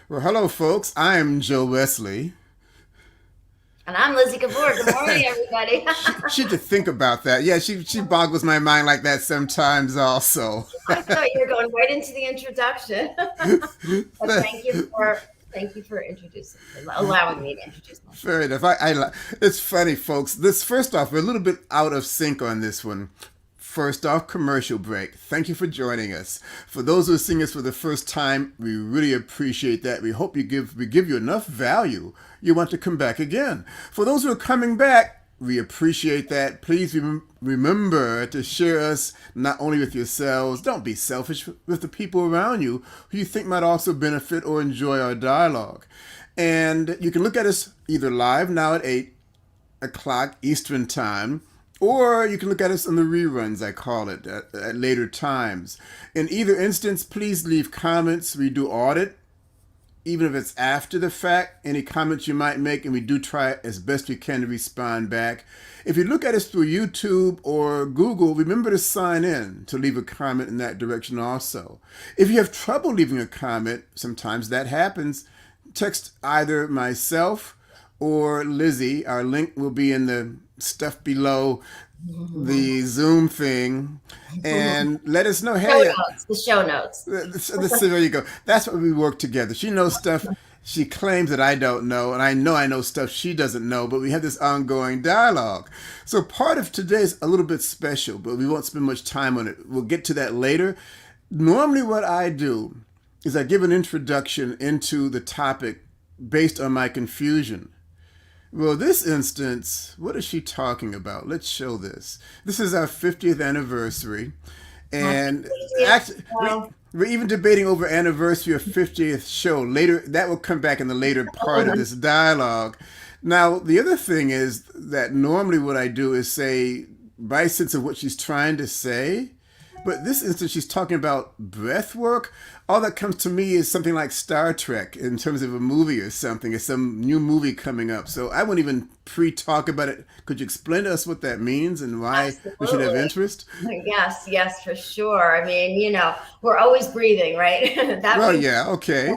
Well, hello, folks. I'm Joe Wesley. And I'm Lizzy Gabor. Good morning, everybody. She to think about that. Yeah, she boggles my mind like that sometimes also. I thought you were going right into the introduction, but thank you for introducing, allowing me to introduce myself. Fair enough. It's funny, folks. This first off, we're a little bit out of sync on this one. First off, commercial break. Thank you for joining us. For those who are seeing us for the first time, we really appreciate that. We hope we give you enough value. You want to come back again. For those who are coming back, we appreciate that. Please remember to share us not only with yourselves, don't be selfish, with the people around you who you think might also benefit or enjoy our dialogue. And you can look at us either live now at 8 o'clock Eastern Time, or you can look at us on the reruns, I call it, at later times. In either instance, please leave comments. We do audit, even if it's after the fact, any comments you might make, and we do try as best we can to respond back. If you look at us through YouTube or Google, remember to sign in to leave a comment in that direction also. If you have trouble leaving a comment, sometimes that happens, text either myself or Lizzy. Our link will be in the stuff below the Zoom thing, and let us know. Show Hey, notes, the show notes. there you go. That's what we work together. She knows stuff she claims that I don't know, and I know stuff she doesn't know, but we have this ongoing dialogue. So part of today's a little bit special, but we won't spend much time on it. We'll get to that later. Normally what I do is I give an introduction into the topic based on my confusion. Well, this instance, what is she talking about? Let's show this. This is our 50th anniversary. And actually, Well, we're even debating over anniversary of 50th show. Later, that will come back in the later part of this dialogue. Now, the other thing is that normally what I do is say, my sense of what she's trying to say, but this instance, she's talking about breath work. All that comes to me is something like Star Trek in terms of a movie or something. It's some new movie coming up. So I won't even pre-talk about it. Could you explain to us what that means and why we should have absolutely. interest? Yes, yes, for sure. I mean, we're always breathing, right? That Well, we yeah, okay.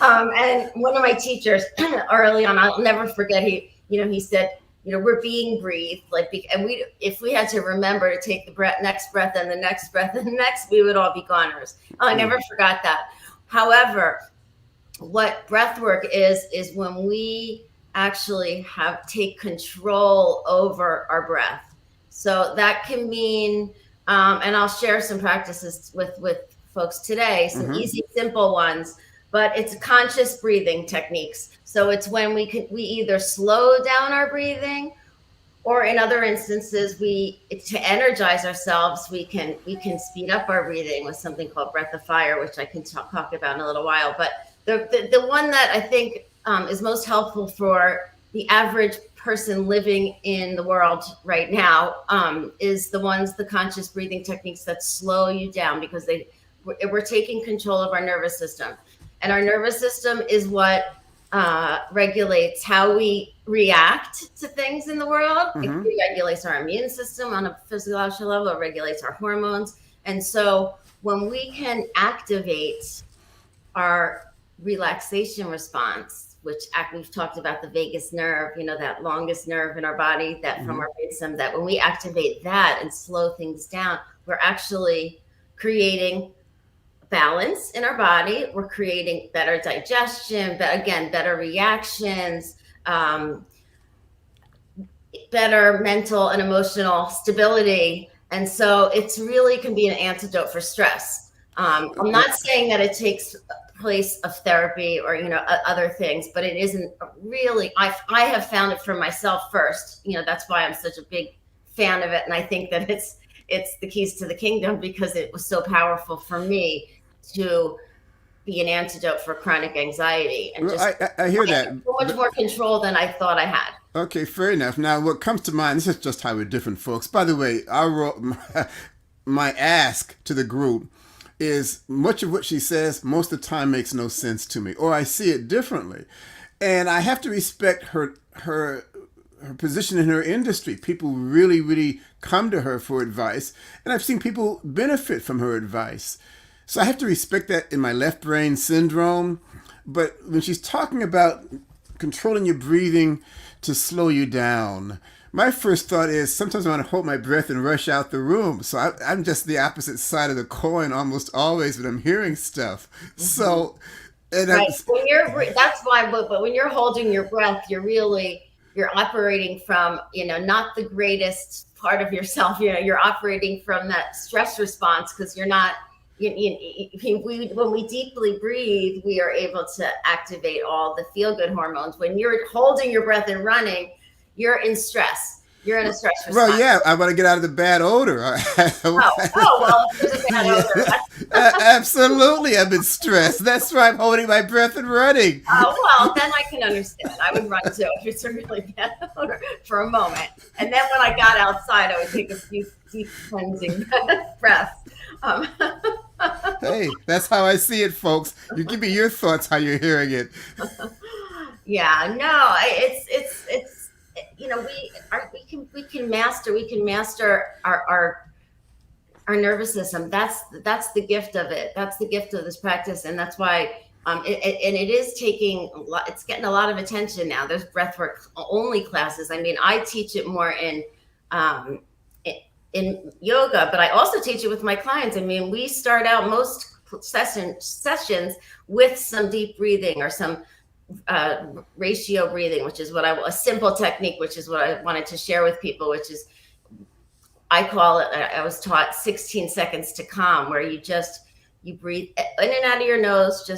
And one of my teachers early on, I'll never forget, he said, we're being breathed, and if we had to remember to take the next breath and the next breath and the next, we would all be goners. Oh, I never forgot that. However, what breath work is when we actually take control over our breath. So that can mean, and I'll share some practices with folks today, some Mm-hmm. easy, simple ones, but it's conscious breathing techniques. So it's when we either slow down our breathing, or in other instances, to energize ourselves, we can speed up our breathing with something called breath of fire, which I can talk about in a little while. But the one that I think is most helpful for the average person living in the world right now is the conscious breathing techniques that slow you down, because we're taking control of our nervous system, and our nervous system is what regulates how we react to things in the world. It Mm-hmm. regulates our immune system on a physiological level. It regulates our hormones. And so when we can activate our relaxation response, which we've talked about the vagus nerve, that longest nerve in our body, that from Mm-hmm. our brainstem, that when we activate that and slow things down, we're actually creating balance in our body. We're creating better digestion, but again, better reactions, better mental and emotional stability. And so it's really can be an antidote for stress. I'm not saying that it takes place of therapy or other things, but it isn't really. I have found it for myself first. That's why I'm such a big fan of it, and I think that it's the keys to the kingdom, because it was so powerful for me to be an antidote for chronic anxiety, and Well, just I hear I had that. so much more control than I thought I had. Okay, fair enough. Now, what comes to mind, this is just how we're different, folks. By the way, my ask to the group is much of what she says most of the time makes no sense to me, or I see it differently. And I have to respect her position in her industry. People really, really come to her for advice, and I've seen people benefit from her advice. So I have to respect that in my left brain syndrome. But when she's talking about controlling your breathing to slow you down, my first thought is sometimes I want to hold my breath and rush out the room. So I'm just the opposite side of the coin almost always when I'm hearing stuff. Mhm. So, and I'm, Right. When that's why, but when you're holding your breath, you're operating from, not the greatest part of yourself. You're operating from that stress response because you're not, when we deeply breathe, we are able to activate all the feel good hormones. When you're holding your breath and running, you're in stress. You're in a stress well, response. yeah, I want to get out of the bad odor. Oh, well, if there's a bad Yeah, odor, absolutely. I've been stressed. That's why I'm holding my breath and running. oh, well, then I can understand. I would run too if it's a really bad odor for a moment. And then when I got outside, I would take a few deep cleansing breaths. Um, Hey, that's how I see it, folks. You give me your thoughts how you're hearing it. yeah, no, it's, we can master our nervous system. That's the gift of it. That's the gift of this practice, and that's why and it is taking a lot. It's getting a lot of attention now. There's breathwork only classes. I mean, I teach it more um, in yoga, but I also teach it with my clients. I mean, we start out most sessions with some deep breathing or some uh, ratio breathing, which is a simple technique, which is what I wanted to share with people, which is I call it, I was taught 16 seconds to calm, where you breathe in and out of your nose.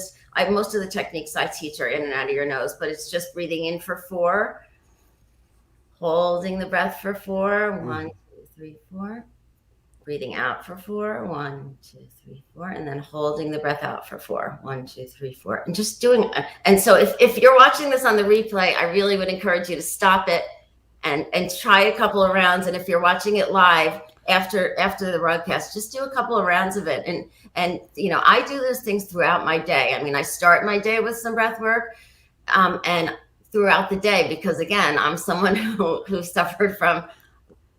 Most of the techniques I teach are in and out of your nose, but it's just breathing in for 4, holding the breath for 4, 1, 2, 3, 4, breathing out for 4, 1, 2, 3, 4, and then holding the breath out for 4, 1, 2, 3, 4, and just doing. And so if you're watching this on the replay, I really would encourage you to stop it and try a couple of rounds. And if you're watching it live after the broadcast, just do a couple of rounds of it. And I do those things throughout my day. I mean, I start my day with some breath work, and throughout the day, because again, I'm someone who suffered from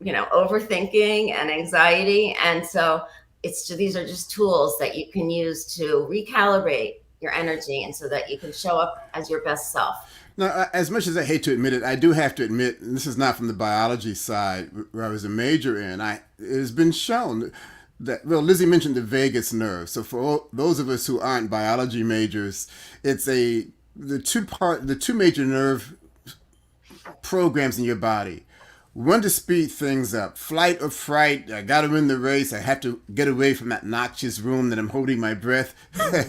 overthinking and anxiety, and so these are just tools that you can use to recalibrate your energy, and so that you can show up as your best self. Now, as much as I hate to admit it, I do have to admit, and this is not from the biology side where I was a major in. It has been shown that, well, Lizzy mentioned the vagus nerve. So for those of us who aren't biology majors, it's the two major nerve programs in your body. One to speed things up, flight or fright. I got to win the race. I have to get away from that noxious room that I'm holding my breath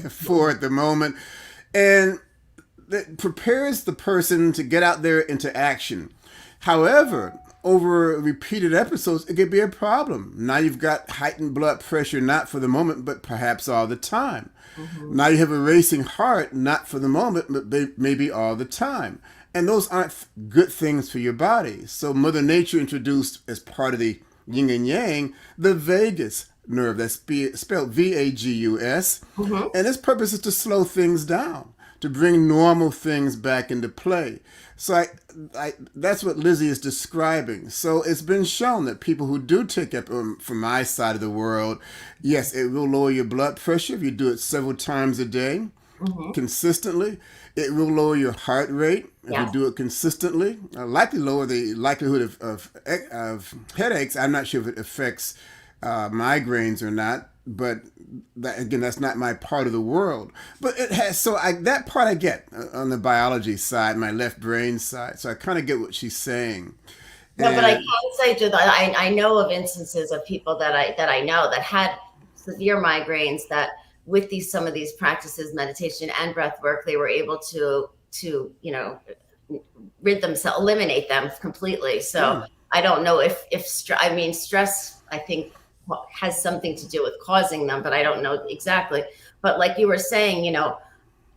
for at the moment, and that prepares the person to get out there into action. However, over repeated episodes, it could be a problem. Now you've got heightened blood pressure, not for the moment, but perhaps all the time. Mm-hmm. Now you have a racing heart, not for the moment, but maybe all the time. And those aren't good things for your body. So Mother Nature introduced, as part of the yin and yang, the vagus nerve. That's spelled Vagus. Mm-hmm. And its purpose is to slow things down, to bring normal things back into play. So that's what Lizzy is describing. So it's been shown that people who do take up from my side of the world, yes, it will lower your blood pressure if you do it several times a day, mm-hmm. consistently. It will lower your heart rate if you do it consistently. Likely lower the likelihood of headaches. I'm not sure if it affects migraines or not, but that's not my part of the world. But it has. So that part I get on the biology side, my left brain side. So I kind of get what she's saying. No, but I can say to that, I know of instances of people that I know that had severe migraines that, with some of these practices, meditation and breath work, they were able to eliminate them completely. So I don't know if stress, I think, has something to do with causing them, but I don't know exactly. But like you were saying,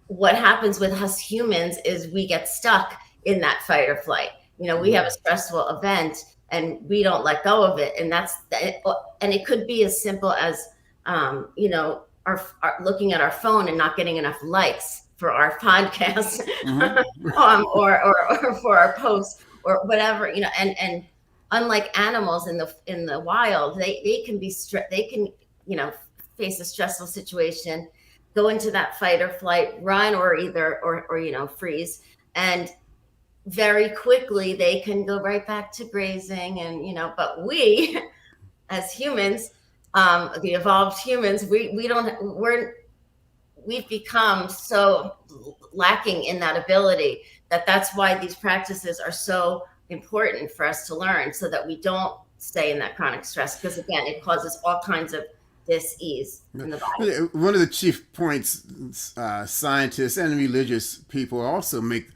what happens with us humans is we get stuck in that fight or flight. We have a stressful event and we don't let go of it. And and it could be as simple as, our looking at our phone and not getting enough likes for our podcast, mm-hmm. or for our posts or whatever, and unlike animals in the wild, they can be face a stressful situation go into that fight or flight, run, or either or freeze, and very quickly they can go right back to grazing. And but we as humans, the evolved humans, we don't we've become so lacking in that ability that's why these practices are so important for us to learn, so that we don't stay in that chronic stress, because again it causes all kinds of dis-ease in the body. Yeah, one of the chief points scientists and religious people also make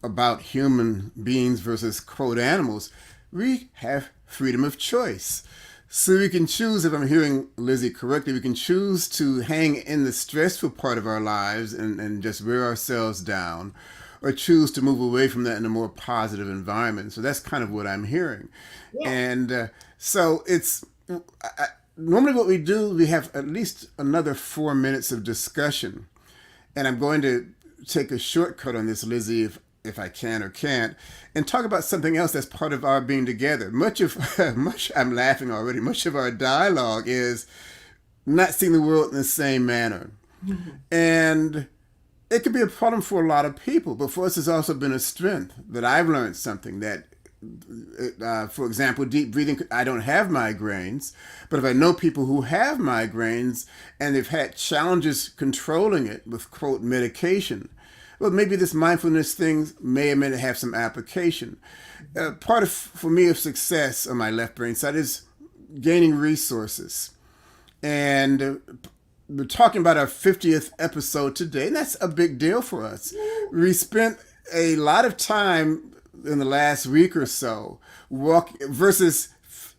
about human beings versus quote animals, we have freedom of choice. So we can choose, if I'm hearing Lizzy correctly, we can choose to hang in the stressful part of our lives and just wear ourselves down, or choose to move away from that in a more positive environment. So that's kind of what I'm hearing. Yeah. And so it's normally what we do, we have at least another 4 minutes of discussion. And I'm going to take a shortcut on this, Lizzy, if I can or can't, and talk about something else that's part of our being together. I'm laughing already. Much of our dialogue is not seeing the world in the same manner. Mm-hmm. And it could be a problem for a lot of people, but for us, it's also been a strength that I've learned something that, for example, deep breathing. I don't have migraines, but if I know people who have migraines and they've had challenges controlling it with, quote, medication, well, maybe this mindfulness thing may or may not have some application. Part of, for me, of success on my left brain side is gaining resources. And we're talking about our 50th episode today, and that's a big deal for us. We spent a lot of time in the last week or so versus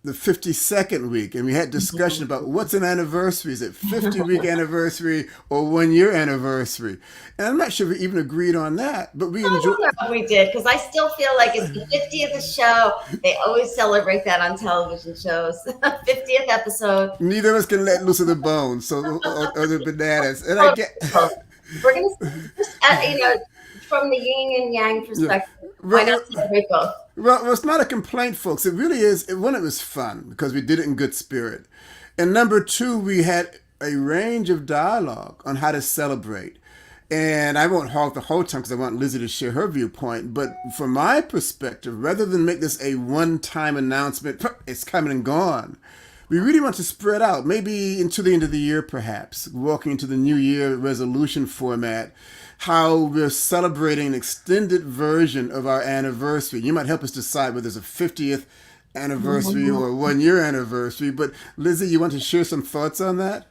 the 52nd week, and we had discussion about what's an anniversary. Is it 50-week anniversary or 1-year anniversary? And I'm not sure we even agreed on that, but we enjoyed. We did, because I still feel like it's the 50th show. They always celebrate that on television shows. 50th episode. Neither of us can let loose of the bones, so or the bananas. And I get. We're gonna just from the yin and yang perspective. Yeah. Why not celebrate both? Well, it's not a complaint, folks. It really is. One, it was fun because we did it in good spirit. And number two, we had a range of dialogue on how to celebrate. And I won't hog the whole time because I want Lizzy to share her viewpoint. But from my perspective, rather than make this a one-time announcement, it's coming and gone, we really want to spread out, maybe into the end of the year, perhaps, walking into the New Year resolution format, how we're celebrating an extended version of our anniversary. You might help us decide whether it's a 50th anniversary or a 1-year anniversary. But Lizzy, you want to share some thoughts on that?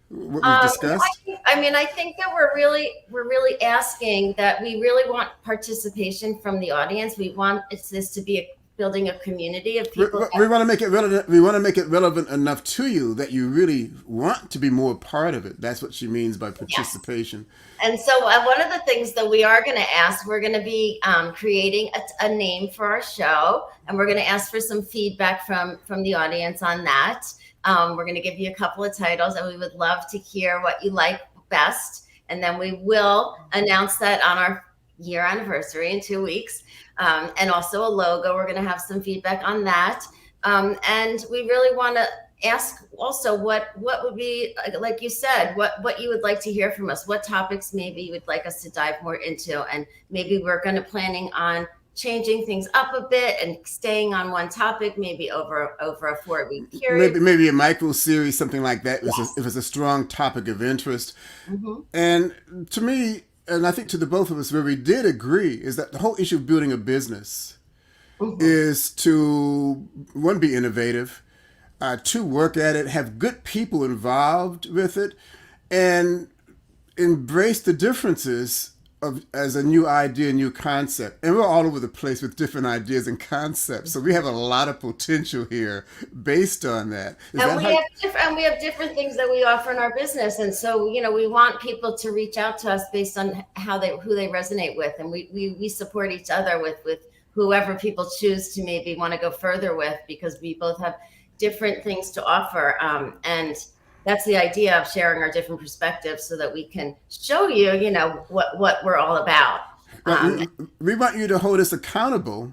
What we've discussed? I think that we're really asking that. We really want participation from the audience. We want this to be building a community of people. We want to make it relevant. We want to make it relevant enough to you that you really want to be more part of it. That's what she means by participation. Yes. And so one of the things that we are going to ask, we're going to be creating a name for our show, and we're going to ask for some feedback from the audience on that. We're going to give you a couple of titles, and we would love to hear what you like best. And then we will announce that on our year anniversary in 2 weeks. And also a logo. We're going to have some feedback on that. And we really want to ask also what would be, like you said, what you would like to hear from us, what topics maybe you would like us to dive more into. And maybe we're going to planning on changing things up a bit and staying on one topic, maybe over a 4-week period. Maybe a micro series, something like that. Yes. If it's a strong topic of interest. Mm-hmm. And to me, and I think to the both of us, where we did agree is that the whole issue of building a business is to, one, be innovative, two, work at it, have good people involved with it, and embrace the differences as a new idea, new concept. And we're all over the place with different ideas and concepts. So we have a lot of potential here based on that. And we have different things that we offer in our business. And so, we want people to reach out to us based on who they resonate with. And we support each other with whoever people choose to maybe want to go further with, because we both have different things to offer. And that's the idea of sharing our different perspectives, so that we can show you, what we're all about. We want you to hold us accountable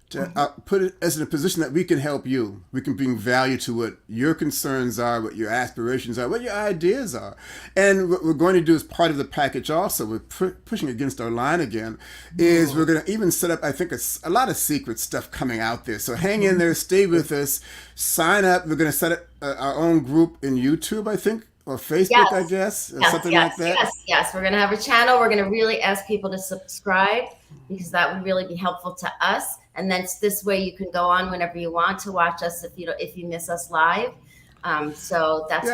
to put it as in a position that we can help you. We can bring value to what your concerns are, what your aspirations are, what your ideas are. And what we're going to do as part of the package also, we're pushing against our line again, is we're going to even set up, I think, a lot of secret stuff coming out there. So hang in there, stay with us, sign up. We're going to set up our own group in YouTube, I think, or Facebook, I guess, or something like that. Yes. We're going to have a channel. We're going to really ask people to subscribe because that would really be helpful to us. And then this way you can go on whenever you want to watch us if you miss us live. So that's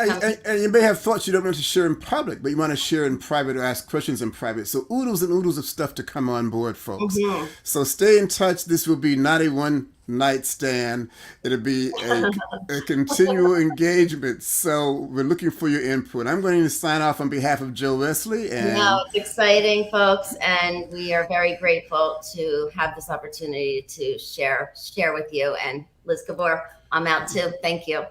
and you may have thoughts you don't want to share in public, but you want to share in private or ask questions in private. So oodles and oodles of stuff to come on board, folks. So stay in touch. This will be not a one night stand. It'll be a continual engagement. So we're looking for your input. I'm going to sign off on behalf of Joe Wesley. And it's exciting, folks, and we are very grateful to have this opportunity to share with you. And Liz Gabor, I'm out too. Thank you.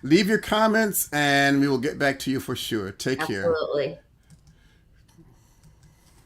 Leave your comments and we will get back to you for sure. Take care. Absolutely.